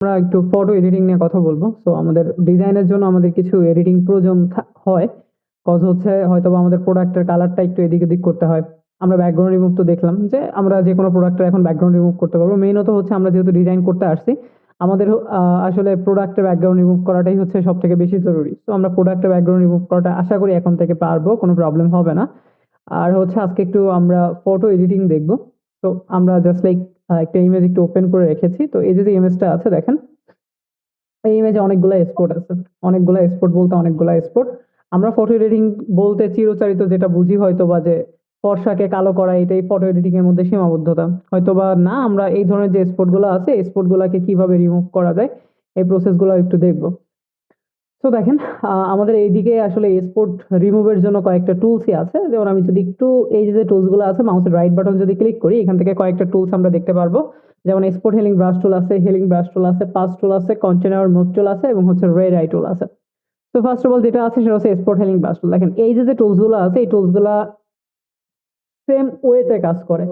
আমরা একটু photo editing নিয়ে কথা বলবো। সো আমাদের ডিজাইনের জন্য আমাদের কিছু এডিটিং প্রয়োজন হয়। কজ হচ্ছে হয়তোবা আমাদের প্রোডাক্টের কালারটা একটু এদিক ওদিক করতে হয়। আমরা ব্যাকগ্রাউন্ড রিমুভ তো দেখলাম যে আমরা যে কোনো প্রোডাক্টের এখন ব্যাকগ্রাউন্ড রিমুভ করতে পারবো। মেইনত হচ্ছে আমরা যেহেতু ডিজাইন করতে আসছি, আমাদের আসলে প্রোডাক্টের ব্যাকগ্রাউন্ড রিমুভ করাটাই হচ্ছে সব থেকে বেশি জরুরি। তো আমরা প্রোডাক্টের ব্যাকগ্রাউন্ড রিমুভ করাটা আশা করি এখন থেকে পারবো, কোনো প্রবলেম হবে না। আর হচ্ছে আজকে একটু আমরা ফটো এডিটিং দেখবো। তো আমরা জাস্ট লাইক একটা ইমেজ একটু ওপেন করে রেখেছি। তো এই যে ইমেজটা আছে দেখেন, এই ইমেজে অনেকগুলা এক্সপোর্ট আছে। অনেকগুলা এক্সপোর্ট বলতে অনেকগুলা এক্সপোর্ট। আমরা ফটো এডিটিং বলতে চিরচারিত যেটা বুঝি হয়তো বা যে ফর্সাকে কালো করা, এটাই ফটো এডিটিং এর মধ্যে সীমাবদ্ধতা। হয়তো বা না, আমরা এই ধরনের যে এক্সপোর্ট গুলো আছে এক্সপোর্ট গুলাকে কিভাবে রিমুভ করা যায় এই প্রসেস গুলো একটু দেখবো। তো দেখেন, আমাদের এইদিকে আসলে এক্সপোর্ট রিমুভের জন্য কয়েকটা টুলসই আছে। যেমন আমি যদি একটু এই যে টুলস গুলো আছে, মাউসের রাইট বাটন যদি ক্লিক করি, এখান থেকে কয়েকটা টুলস আমরা দেখতে পারবো। যেমন এক্সপোর্ট হেলিং ব্রাশ টুল আছে, হেলিং ব্রাশ টুল আছে, পাস টুল আছে, কন্টেনার মুভ টুল আছে এবং হচ্ছে রেড আই টুল আছে। তো ফার্স্ট অফ অল যেটা আছে সেটা হচ্ছে এক্সপোর্ট হেলিং ব্রাশ টুল। দেখেন এই যে টুলস গুলো আছে, এই টুলস গুলা সেম ওয়েতে কাজ করে।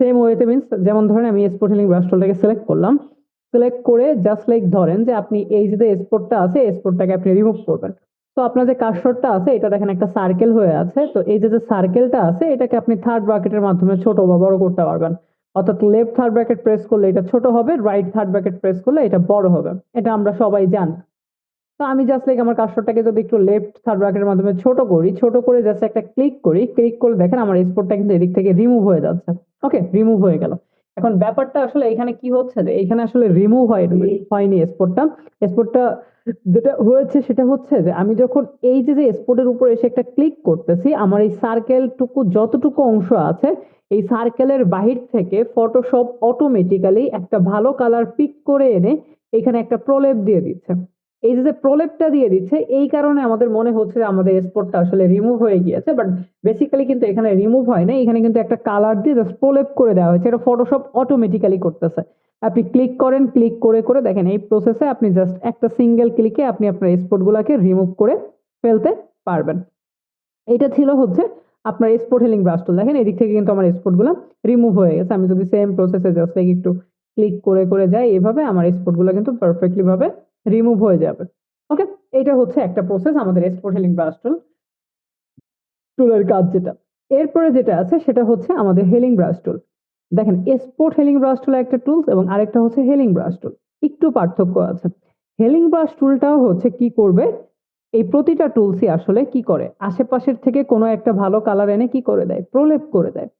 সেম ওয়েতে মিনস, যেমন ধরেন আমি এক্সপোর্ট হেলিং ব্রাশ টুলটাকে সিলেক্ট করলাম। সিলেক্ট করে জাস্ট লাইক ধরেন যে আপনি এই যে এক্সপোর্টটা আছে এক্সপোর্টটাকে আপনি রিমুভ করবেন। তো আপনার যে কার্সরটা আছে এটা দেখেন একটা সার্কেল হয়ে আছে। তো এই যে সার্কেলটা আছে এটাকে আপনি থার্ড ব্র্যাকেটের মাধ্যমে ছোট বা বড় করতে পারবেন। অর্থাৎ লেফট থার্ড ব্র্যাকেট প্রেস করলে এটা ছোট হবে, রাইট থার্ড ব্র্যাকেট প্রেস করলে এটা বড় হবে। এটা আমরা সবাই জানি। তো আমি জাস্ট লাইক আমার কার্সরটাকে যদি একটু লেফট থার্ড ব্র্যাকেটের মাধ্যমে ছোট করি, ছোট করে জাস্ট একটা ক্লিক করি, ক্লিক করে দেখেন আমার এক্সপোর্টটা কিন্তু এদিক থেকে রিমুভ হয়ে যাচ্ছে। ওকে, রিমুভ হয়ে গেল। এখন ব্যাপারটা আসলে এখানে কি হচ্ছে যে এখানে আসলে রিমুভ হয়নি এক্সপোর্টটা। এক্সপোর্টটা যেটা হয়েছে সেটা হচ্ছে যে আমি যখন এই যে এক্সপোর্টের উপর এসে একটা ক্লিক করতেছি, আমার এই সার্কেল টুকু যতটুকু অংশ আছে এই সার্কেলের বাহির থেকে ফটোশপ অটোমেটিক্যালি একটা ভালো কালার পিক করে এনে এখানে একটা প্রলেপ দিয়ে দিচ্ছে। এই যে প্রলেপটা দিয়ে দিচ্ছে এই কারণে আমাদের মনে হচ্ছে যে আমাদের এক্সপোর্টটা আসলে রিমুভ হয়ে গিয়েছে, বাট বেসিক্যালি কিন্তু এখানে রিমুভ হয় না। এখানে কিন্তু একটা কালার দিয়ে জাস্ট প্রলেপ করে দেওয়া হয়েছে। এটা ফটোশপ অটোমেটিক্যালি করতেছে। আপনি ক্লিক করেন, ক্লিক করে করে দেখেন এই প্রসেসে আপনি জাস্ট একটা সিঙ্গেল ক্লিকে আপনি আপনার এক্সপোর্ট গুলাকে রিমুভ করে ফেলতে পারবেন। এটা ছিল হচ্ছে আপনার এক্সপোর্ট হেলিং ব্রাশ টুল। দেখেন এদিক থেকে কিন্তু আমার এক্সপোর্ট গুলো রিমুভ হয়ে গেছে। আমি যদি সেম প্রসেসে জাস্ট লাইক একটু ক্লিক করে করে যাই, এভাবে আমার এক্সপোর্ট গুলো কিন্তু পারফেক্টলি ভাবে রিমুভ হয়ে যাবে। ওকে, এটা হচ্ছে একটা প্রসেস আমাদের এক্সপোর্ট হেলিং ব্রাশ টুলের কাজ যেটা। এরপরে যেটা আছে সেটা হচ্ছে আমাদের হেলিং ব্রাশ টুল। দেখেন এক্সপোর্ট হেলিং ব্রাশ টুল একটা টুলস এবং আরেকটা হচ্ছে হেলিং ব্রাশ টুল। একটু পার্থক্য আছে। হেলিং ব্রাশ টুলটাও হচ্ছে কি করবে, এই প্রতিটা টুলসই আসলে কি করে আশেপাশের থেকে কোনো একটা ভালো কালার এনে কি করে দেয়, প্রলেপ করে দেয়।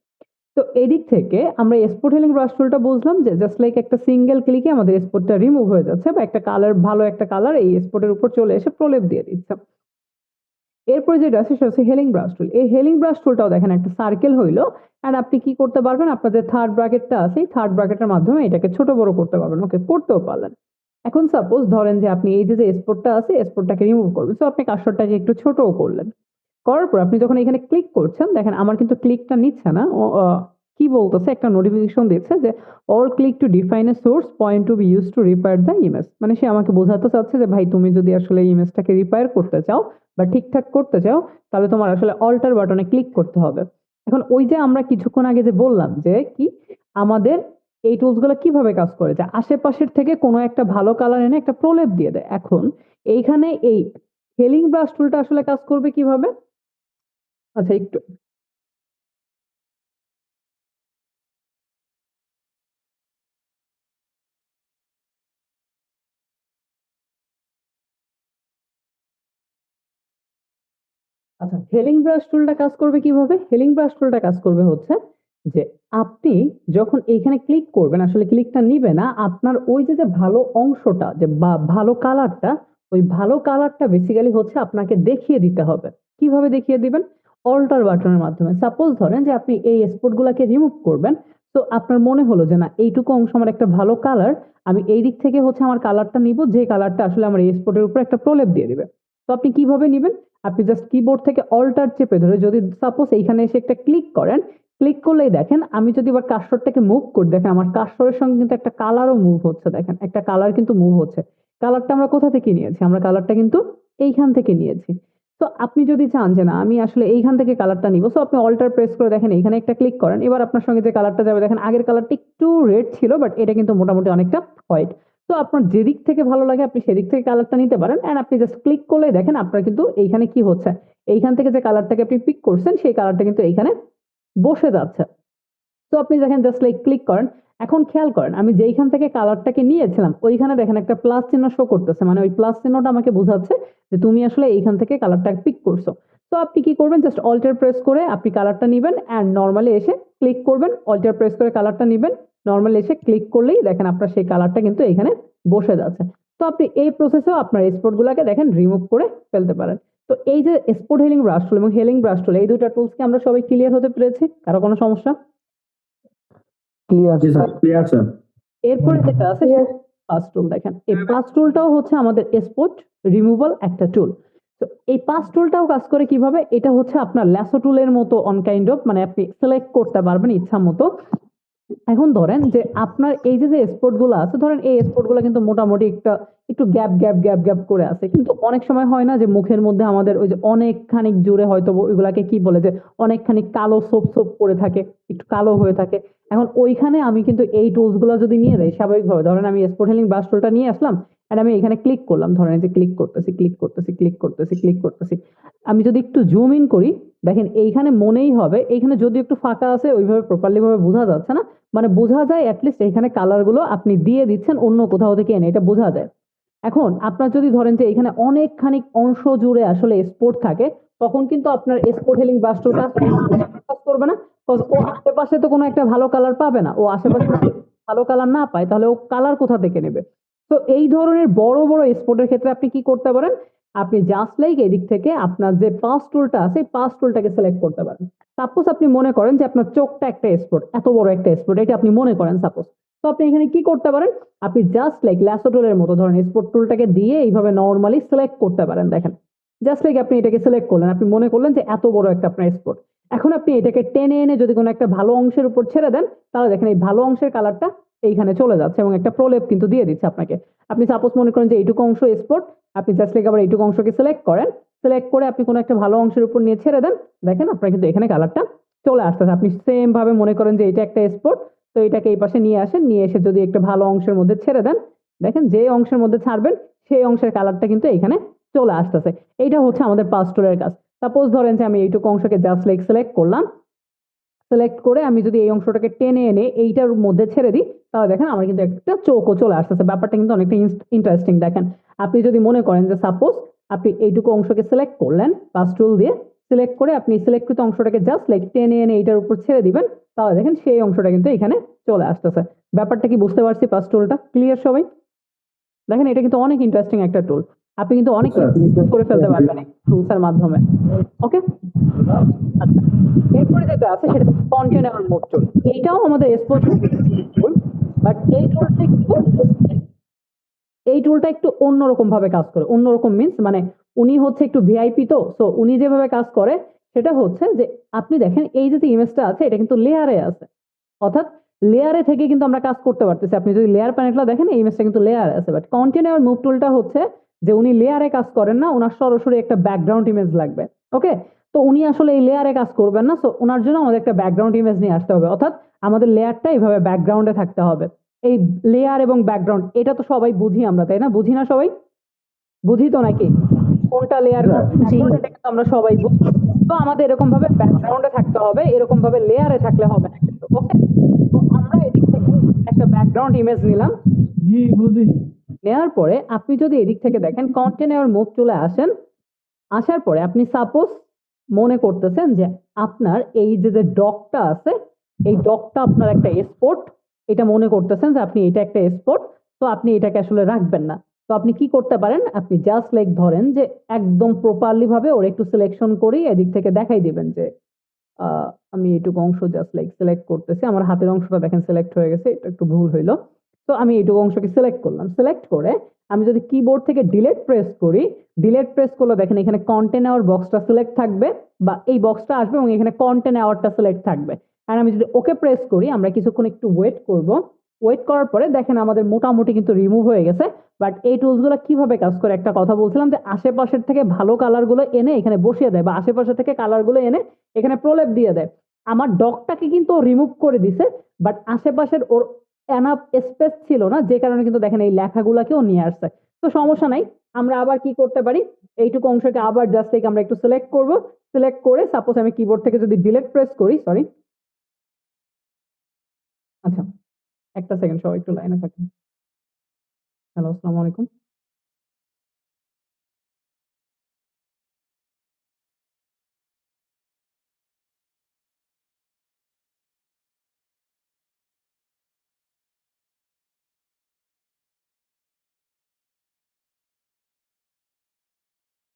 তো এদিক থেকে আমরা এক্সপোর্ট হেলিং ব্রাশ টুলটা বুঝলাম যে জাস্ট লাইক একটা সিঙ্গেল ক্লিকে আমাদের এক্সপোর্টটা রিমুভ হয়ে যাচ্ছে বা একটা কালার, ভালো একটা কালার এই এক্সপোর্টের উপর চলে এসে প্রলেপ দিয়ে দিচ্ছে। এরপরে যেটা আছে সেটা হচ্ছে হেলিং ব্রাশ টুল। এই হেলিং ব্রাশ টুলটাও দেখেন একটা সার্কেল হইলো। এন্ড আপনি কি করতে পারবেন, আপনার যে থার্ড ব্র্যাকেটটা আছে এই থার্ড ব্র্যাকেটের মাধ্যমে এটাকে ছোট বড় করতে পারবেন। ওকে, করতেও পারলেন। এখন সাপোজ ধরেন যে আপনি এই যে এক্সপোর্টটা আছে এক্সপোর্টটাকে রিমুভ করবেন। সো আপনি কার্সরটাকে একটু ছোটও করলেন। করার পর আপনি যখন এখানে ক্লিক করছেন দেখেন আমার কিন্তু ক্লিকটা নিচ্ছে না। কি বলতেছে, একটা নোটিফিকেশন দিচ্ছে যে all click to define a source point to be use to repair the image. মানে সে আমাকে বোঝাতে চাচ্ছে যে ভাই তুমি যদি আসলে ইমেজটাকে রিপেয়ার করতে চাও বা ঠিকঠাক করতে চাও তাহলে তোমার আসলে অল্টার বাটনে ক্লিক করতে হবে। এখন ওই যে আমরা কিছুক্ষণ আগে যে বললাম যে কি আমাদের এই টুলস গুলো কিভাবে কাজ করে, যে আশেপাশের থেকে কোনো একটা ভালো কালার এনে একটা প্রলেপ দিয়ে দেয়। এখন এইখানে এই হেলিং ব্রাশ টুলটা আসলে কাজ করবে কিভাবে। আচ্ছা, একটু আচ্ছা, হেলিং ব্রাশ টুলটা কাজ করবে কিভাবে? হেলিং ব্রাশ টুলটা কাজ করবে হচ্ছে যে আপনি যখন এইখানে ক্লিক করবেন আসলে ক্লিকটা নিবে না, আপনার ওই যে ভালো অংশটা যে বা ভালো কালারটা, ওই ভালো কালারটা বেসিক্যালি হচ্ছে আপনাকে দেখিয়ে দিতে হবে। কিভাবে দেখিয়ে দিবেন? অল্টার বাটনের মাধ্যমে। সাপোজ ধরেন যে আপনি এই স্পট গুলাকে রিমুভ করবেন। তো আপনার মনে হলো যে না এইটুকু অংশ আমার একটা ভালো কালার, আমি এই দিক থেকে হচ্ছে আমার কালারটা নিব যে কালারটা আসলে আমার এই স্পটের উপর একটা প্রলেপ দিয়ে দিবে। তো আপনি কিভাবে নিবেন? আপনি জাস্ট কিবোর্ড থেকে অল্টার চেপে ধরে যদি সাপোজ এইখানে এসে একটা ক্লিক করেন, ক্লিক করলেই দেখেন আমি যদি এবার কার্সরটাকে মুভ করি, দেখেন আমার কার্সরের সঙ্গে কিন্তু একটা কালারও মুভ হচ্ছে। দেখেন একটা কালার কিন্তু মুভ হচ্ছে। কালারটা আমরা কোথা থেকে নিয়েছি? আমরা কালারটা কিন্তু এইখান থেকে নিয়েছি। তো আপনি যদি চান যে না আমি আসলে এইখান থেকে কালারটা নিব, সো আপনি অল্টার প্রেস করে দেখেন এইখানে একটা ক্লিক করেন। এবার আপনার সঙ্গে যে কালারটা যাবে দেখেন আগের কালারটা একটু রেড ছিল বাট এটা কিন্তু মোটামুটি অনেকটা হোয়াইট। তো আপনার যেদিক থেকে ভালো লাগে আপনি সেদিক থেকে কালারটা নিতে পারেন, এন্ড আপনি জাস্ট ক্লিক করলে দেখেন আপনার কিন্তু এইখানে কি হচ্ছে, এইখান থেকে যে কালারটাকে আপনি পিক করছেন সেই কালারটা কিন্তু এইখানে বসে যাচ্ছে। তো আপনি দেখেন জাস্ট লাইক ক্লিক করেন। এখন খেয়াল করেন আমি যেইখান থেকে কালারটাকে নিয়েছিলাম ওইখানে দেখেন একটা প্লাস চিহ্ন শো করতেছে, মানে ওই প্লাস চিহ্নটা আমাকে বোঝাচ্ছে যে তুমি আসলে এইখান থেকে কালারটা পিক করছো। তো আপনি কি করবেন, জাস্ট অল্টার প্রেস করে আপনি কালারটা নিবেন এন্ড নর্মালি এসে ক্লিক করবেন, অল্টার প্রেস করে কালারটা নিবেন, নর্মালি এসে ক্লিক করলেই দেখেন আপনার সেই কালারটা কিন্তু এখানে বসে যাচ্ছে। তো আপনি এই প্রসেসেও আপনার স্পট গুলাকে দেখেন রিমুভ করে ফেলতে পারেন। তো এই যে স্পট হেলিং ব্রাশ টুল এবং হেলিং ব্রাশ টুল এই দুটো টুলস কি আমরা সবাই ক্লিয়ার হতে পেরেছি? কারো কোনো সমস্যা? ক্লিয়ার জি স্যার, ক্লিয়ার স্যার। এরপরে যেটা আছে পাস টুল। দেখেন এই পাস টুলটাও হচ্ছে আমাদের স্পট রিমুভাল একটা টুল। তো এই পাস টুলটাও কাজ করে কিভাবে, এটা হচ্ছে আপনার ল্যাসো টুলের মতো অন কাইন্ড অফ, মানে আপনি সিলেক্ট করতে পারবেন ইচ্ছা মতো। এখন ধরেন যে আপনার এই যে স্পট গুলো আছে, ধরেন এই স্পট গুলো কিন্তু মোটামুটি একটু গ্যাপ গ্যাপ গ্যাপ গ্যাপ করে আছে, কিন্তু অনেক সময় হয় না যে মুখের মধ্যে আমাদের ওই যে অনেকখানি জুড়ে হয়তো ওইগুলাকে কি বলে যে অনেকখানি কালো সোপ সোপ করে থাকে, একটু কালো হয়ে থাকে। এখন ওইখানে আমি কিন্তু এই টুলস গুলো যদি নিয়ে যাই স্বাভাবিকভাবে, ধরেন আমি স্পট হেলিং ব্রাশ টুলটা নিয়ে আসলাম আর আমি এখানে ক্লিক করলাম, ধরেন এই যে ক্লিক করতেছি ক্লিক করতেছি ক্লিক করতেছি ক্লিক করতেছি, আমি যদি একটু জুম ইন করি দেখেন এইখানে মনেই হবে, এইখানে যদি একটু ফাঁকা আছে ওইভাবে প্রপারলি ভাবে বোঝা যাচ্ছে না, মানে বোঝা যায় অ্যাটলিস্ট এখানে কালার গুলো আপনি দিয়ে দিচ্ছেন অন্য কোথাও থেকে এনে, এটা বোঝা যায়। এখন আপনার যদি ধরেন যে এখানে অনেকখানি অংশ জুড়ে আসলে স্পট থাকে, তখন কিন্তু আপনার স্পট হেলিং ব্রাশ টুল কাজ করবে না, কজ ও আশেপাশে তো কোনো একটা ভালো কালার পাবে না, ও আশেপাশে যদি ভালো কালার না পায় তাহলে ও কালার কোথা থেকে নেবে? তো এই ধরনের বড় বড় স্পটের ক্ষেত্রে আপনি কি করতে পারেন, আপনি জাস্ট লাইক এদিক থেকে আপনার যে পাস টুলটা আছে পাস টুলটাকে সিলেক্ট করতে পারেন। সাপোজ আপনি মনে করেন যে আপনার চোখটা একটা স্পট, এত বড় একটা স্পট, এটা আপনি মনে করেন সাপোজ। তো আপনি এখানে কি করতে পারেন, আপনি জাস্ট লাইক ল্যাসো টুলের মতো ধরেন স্পট টুলটাকে দিয়ে এইভাবে নর্মালি সিলেক্ট করতে পারেন। দেখেন জাস্ট লাইক আপনি এটাকে সিলেক্ট করলেন, আপনি মনে করলেন যে এত বড় একটা আপনার স্পট, এখন আপনি এটাকে টেনে এনে যদি কোনো একটা ভালো অংশের উপর ছেড়ে দেন তাহলে দেখেন এই ভালো অংশের কালারটা এইখানে চলে যাচ্ছে এবং একটা প্রলেপ কিন্তু দিয়ে দিচ্ছে আপনাকে। আপনি সাপোজ মনে করেন যে এইটুকু অংশ স্পট, আপনি জাস্ট লাইক আবার এইটুকু অংশকে সিলেক্ট করেন, সিলেক্ট করে আপনি কোনো একটা ভালো অংশের উপর নিয়ে ছেড়ে দেন, দেখেন আপনার কিন্তু এখানে কালারটা চলে আসতেছে। আপনি সেম ভাবে মনে করেন যে এটা একটা স্পট, তো এটাকে এই পাশে নিয়ে আসেন, নিয়ে এসে যদি একটা ভালো অংশের মধ্যে ছেড়ে দেন, দেখেন যে অংশের মধ্যে ছাড়বেন সেই অংশের কালারটা কিন্তু এখানে চলে আসতেছে। এইটা হচ্ছে আমাদের পাস টুলের কাজ। সাপোজ ধরেন যে আমি এইটুকু অংশকে জাস্ট লাইক সিলেক্ট করলাম, সিলেক্ট করে আমি যদি এই অংশটাকে টেনে এনে এইটার মধ্যে ছেড়ে দিই তাহলে দেখেন আমার কিন্তু একটা চৌকো চলে আসতেছে, ব্যাপারটা কিন্তু অনেকটা ইন্টারেস্টিং। দেখেন আপনি যদি মনে করেন যে সাপোজ আপনি এইটুকু অংশকে সিলেক্ট করলেন পাস টুল দিয়ে, সিলেক্ট করে আপনি সিলেক্টকৃত অংশটাকে জাস্ট লাইক টেনে এনে এইটার উপর ছেড়ে দিবেন, তাহলে দেখেন সেই অংশটা কিন্তু এখানে চলে আসতেছে। ব্যাপারটা কি বুঝতে পারছি? পাস টুলটা ক্লিয়ার সবাই? দেখেন এটা কিন্তু অনেক ইন্টারেস্টিং একটা টুল, আপনি কিন্তু অনেক করে ফেলতে পারবেন এই টুলস এর মাধ্যমে। ওকে, আচ্ছা এরপরে যেটা আছে সেটা কন্টেনার মোড টুল। এইটাও আমাদের স্পোর্ট টুল, বাট এই টুলটা একটু অন্যরকম ভাবে কাজ করে। অন্যরকম মিন্স মানে উনি হচ্ছে একটু ভিআইপি, তো সো উনি যেভাবে কাজ করে সেটা হচ্ছে যে আপনি দেখেন এই যে ইমেজটা আছে এটা কিন্তু লেয়ারে আছে, অর্থাৎ লেয়ারে থেকে কিন্তু আমরা কাজ করতে পারতেছি। আপনি যদি লেয়ার প্যানেলটা দেখেন এই ইমেজটা কিন্তু লেয়ারে আছে, বাট কন্টেনার মুভ টুলটা হচ্ছে যে উনি লেয়ারে কাজ করেন না, ওনার সরাসরি একটা ব্যাকগ্রাউন্ড ইমেজ লাগবে। ওকে, তো উনি আসলে এই লেয়ারে কাজ করবেন না, সো ওনার জন্য আমাদের একটা ব্যাকগ্রাউন্ড ইমেজ নিয়ে আসতে হবে, অর্থাৎ আমাদের লেয়ারটা এইভাবে ব্যাকগ্রাউন্ডে থাকতে হবে। এই লেয়ার এবং ব্যাকগ্রাউন্ড এটা তো সবাই বুঝি আমরা, তাই না? বুঝি না সবাই? বুঝি তো নাকি কোনটা লেয়ার আমরা সবাই বুঝি। তো আমাদের এরকম ভাবে ব্যাকগ্রাউন্ডে থাকতে হবে, এরকম ভাবে লেয়ারে থাকলে হবে না কিন্তু। ওকে, তো আমরা এদিক থেকে একটা ব্যাকগ্রাউন্ড ইমেজ নিলাম, জি বুঝি। নেওয়ার পরে আপনি যদি এদিক থেকে দেখেন কন্টেনার মুভ চলে আসেন, আসার পরে আপনি সাপোজ মনে করতেছেন যে আপনার এই যে ডগটা আছে এই ডগটা আপনার একটা স্পট, এটা মনে করতেছেন যে আপনি এটা একটা স্পট, তো আপনি এটাকে আসলে রাখবেন না। তো আপনি কি করতে পারেন, আপনি জাস্ট লাইক ধরেন যে একদম প্রপারলি ভাবে ওর একটু সিলেকশন করেই এদিক থেকে দেখাই দিবেন যে আমি এইটুকু অংশ জাস্ট লাইক সিলেক্ট করতেছি, আমার হাতের অংশটা দেখেন সিলেক্ট হয়ে গেছে, এটা একটু ভুল হইলো। তো আমি এইটুকু অংশকে সিলেক্ট করলাম, সিলেক্ট করে আমি যদি কিবোর্ড থেকে ডিলেট প্রেস করি, ডিলেট প্রেস করলে দেখেন এখানে কন্টেন্ট আওয়ার বক্সটা সিলেক্ট থাকবে বা এই বক্সটা আসবে এবং এখানে কন্টেন্ট আওয়ারটা সিলেক্ট থাকবে। আর আমি যদি ওকে প্রেস করি, আমরা কিছুক্ষণ একটু ওয়েট করব, ওয়েট করার পরে দেখেন আমাদের মোটামুটি কিন্তু রিমুভ হয়ে গেছে। বাট এই টুলস গুলো কিভাবে কাজ করে, একটা কথা বলছিলাম যে আশেপাশের থেকে ভালো কালার গুলো এনে এখানে বসিয়ে দেয় বা আশেপাশে থেকে কালার গুলো এনে এখানে প্রলেপ দিয়ে দেয়। আমার ডগটাকে কিন্তু রিমুভ করে দিছে, বাট আশেপাশের ওর এনাফ স্পেস ছিল না, যে কারণে কিন্তু দেখেন এই লেখাগুলাকেও নিয়ে আসছে। তো সমস্যা নাই, আমরা আবার কি করতে পারি, এইটুকু অংশকে আবার জাস্ট লাইক আমরা একটু সিলেক্ট করব, সিলেক্ট করে সাপোজ আমি কিবোর্ড থেকে যদি ডিলিট প্রেস করি, সরি, আচ্ছা একটা সেকেন্ড, সবাই একটু লাইনে থাকুন। হ্যালো, আসসালামু আলাইকুম।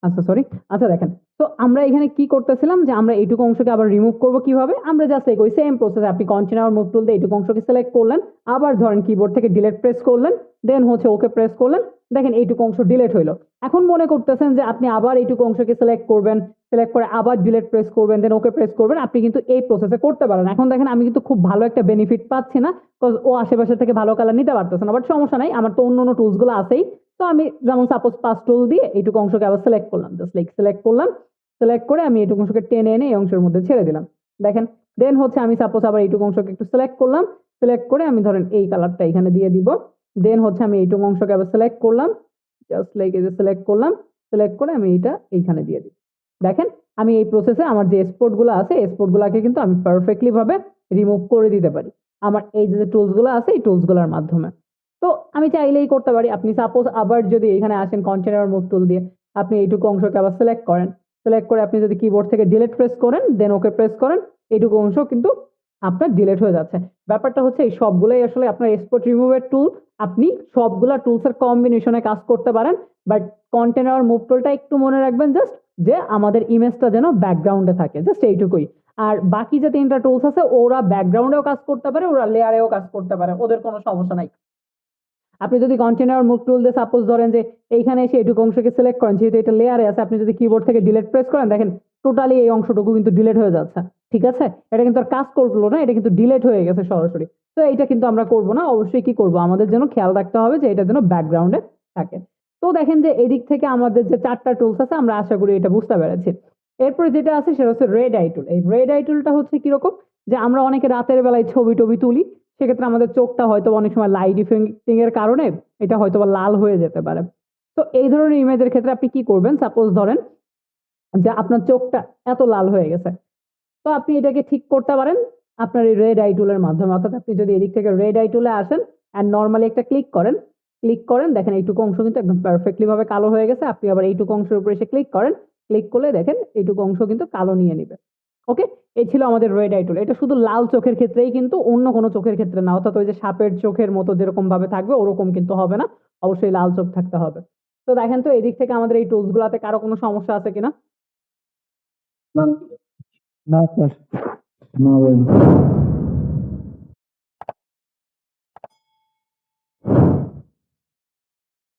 আচ্ছা সরি, আচ্ছা দেখেন, তো আমরা এখানে কি করতেছিলাম যে আমরা এইটুকু অংশকে আবার রিমুভ করব কিভাবে, আমরা জাস্ট এই সেম প্রসেস, আপনি কন্টিনিউ মুভ টুল দিয়ে এইটুকু অংশকে সিলেক্ট করলেন, আবার ধরেন কিবোর্ড থেকে ডিলিট প্রেস করলেন, দেন হচ্ছে ওকে প্রেস করলেন, দেখেন এইটুকু অংশ ডিলিট হইলো। এখন মনে করতেছেন যে আপনি আবার এইটুকু অংশকে সিলেক্ট করবেন, সিলেক্ট করে আবার ডিলিট প্রেস করবেন, দেন ওকে প্রেস করবেন, আপনি কিন্তু এই প্রসেসে করতে পারেন। এখন দেখেন আমি কিন্তু খুব ভালো একটা বেনিফিট পাচ্ছি না, বিকজ ও আশেপাশে থেকে ভালো কালার নিতে পারতেছে না, বাট সমস্যা নাই, আমার তো অন্য অন্য টুলস গুলো আছেই। তো আমি যেমন সাপোজ পাস টুল দিয়ে এইটুকু অংশকে আবার সিলেক্ট করলাম, জাস্ট লাইক সিলেক্ট করলাম, সিলেক্ট করে আমি এইটুকু অংশকে টেনে এনে এই অংশের মধ্যে ছেড়ে দিলাম, দেখেন। দেন হচ্ছে আমি সাপোজ আবার এইটুকু অংশকে একটু সিলেক্ট করলাম, সিলেক্ট করে আমি ধরেন এই কালারটা এখানে দিয়ে দিব, দেন হচ্ছে আমি এইটুকু অংশকে আবার সিলেক্ট করলাম, জাস্ট লাইক এই যে সিলেক্ট করলাম, সিলেক্ট করে আমি এইটা এইখানে দিয়ে দিই, দেখেন। আমি এই প্রসেসে আমার যে স্পট গুলো আছে এই স্পট গুলাকে কিন্তু আমি পারফেক্টলি ভাবে রিমুভ করে দিতে পারি আমার এই যে টুলস গুলো আছে এই টুলস গুলোর মাধ্যমে। তো আমি চাইলেই করতে পারি, আপনি সাপোজ আবার যদি এখানে আসেন কন্টেনার মুভ টুল দিয়ে, আপনি এইটুকু অংশকে আবার সিলেক্ট করেন, সিলেক্ট করে আপনি যদি কিবোর্ড থেকে ডিলিট প্রেস করেন, দেন ওকে প্রেস করেন, এইটুকু অংশ কিন্তু আপনার ডিলিট হয়ে যাচ্ছে। ব্যাপারটা হচ্ছে এই সবগুলোই আসলে আপনার এক্সপোর্ট রিমুভের টুল, আপনি সবগুলা টুলসের কম্বিনেশনে কাজ করতে পারেন, বাট কন্টেনার মুভ টুলটা একটু মনে রাখবেন জাস্ট যে আমাদের ইমেজটা যেন ব্যাকগ্রাউন্ডে থাকে, জাস্ট এইটুকুই। আর বাকি যে তিনটা টুলস আছে ওরা ব্যাকগ্রাউন্ডেও কাজ করতে পারে, ওরা লেয়ারেও কাজ করতে পারে, ওদের কোনো সমস্যা নাই। আপনি যদি কন্টেনার মুভ টুল দিয়ে সাপোজ ধরেন যে এইখানে এসে এইটুকু অংশকে সিলেক্ট করেন, যেহেতু এটা লেয়ারে আছে, আপনি যদি কিবোর্ড থেকে ডিলিট প্রেস করেন, দেখেন টোটালি এই অংশটুকু কিন্তু ডিলিট হয়ে যাচ্ছে, ঠিক আছে, এটা কিন্তু আর কাজ করলো না, এটা কিন্তু ডিলিট হয়ে গেছে সরাসরি। তো এইটা কিন্তু আমরা করব না, অবশ্যই কি করব, আমাদের জন্য খেয়াল রাখতে হবে যে এটা যেন ব্যাকগ্রাউন্ডে থাকে। তো দেখেন যে এদিক থেকে আমাদের যে চারটা টুলস আছে আমরা আশা করি এটা বুঝতে পেরেছি। এরপরে যেটা আছে সেটা হচ্ছে রেড আই টুল। এই রেড আই টুলটা হচ্ছে কিরকম, যে আমরা অনেকে রাতের বেলায় ছবি টবি তুলি, সেক্ষেত্রে আমাদের চোখটা হয়তো অনেক সময় লাইট ইফেক্টিং এর কারণে এটা হয়তো বা লাল হয়ে যেতে পারে। তো এই ধরনের ইমেজের ক্ষেত্রে আপনি কি করবেন, সাপোজ ধরেন যে আপনার চোখটা এত লাল হয়ে গেছে, তো আপনি এটাকে ঠিক করতে পারেন আপনার এই রেড আই টুলের মাধ্যমে। অর্থাৎ আপনি যদি এদিক থেকে রেড আই টুলে আসেন অ্যান্ড নর্মালি একটা ক্লিক করেন, ক্লিক করেন, দেখেন এইটুকু অংশ কিন্তু একদম পারফেক্টলি ভাবে কালো হয়ে গেছে। আপনি আবার এইটুকু অংশের উপরে এসে ক্লিক করেন, ক্লিক করলে দেখেন এইটুকু অংশ কিন্তু কালো নিয়ে নিবে। ওকে, এই ছিল আমাদের রেড আই টুল। এটা শুধু লাল চোখের ক্ষেত্রেই, কিন্তু অন্য কোনো চোখের ক্ষেত্রে না, অর্থাৎ ওই যে সাপের চোখের মতো যেরকম ভাবে থাকবে ওরকম কিন্তু হবে না, অবশ্যই লাল চোখ থাকতে হবে। তো দেখেন তো এদিক থেকে আমাদের এই টুলস গুলাতে কারো কোনো সমস্যা আছে কিনা? না, না স্যার, না বলেন।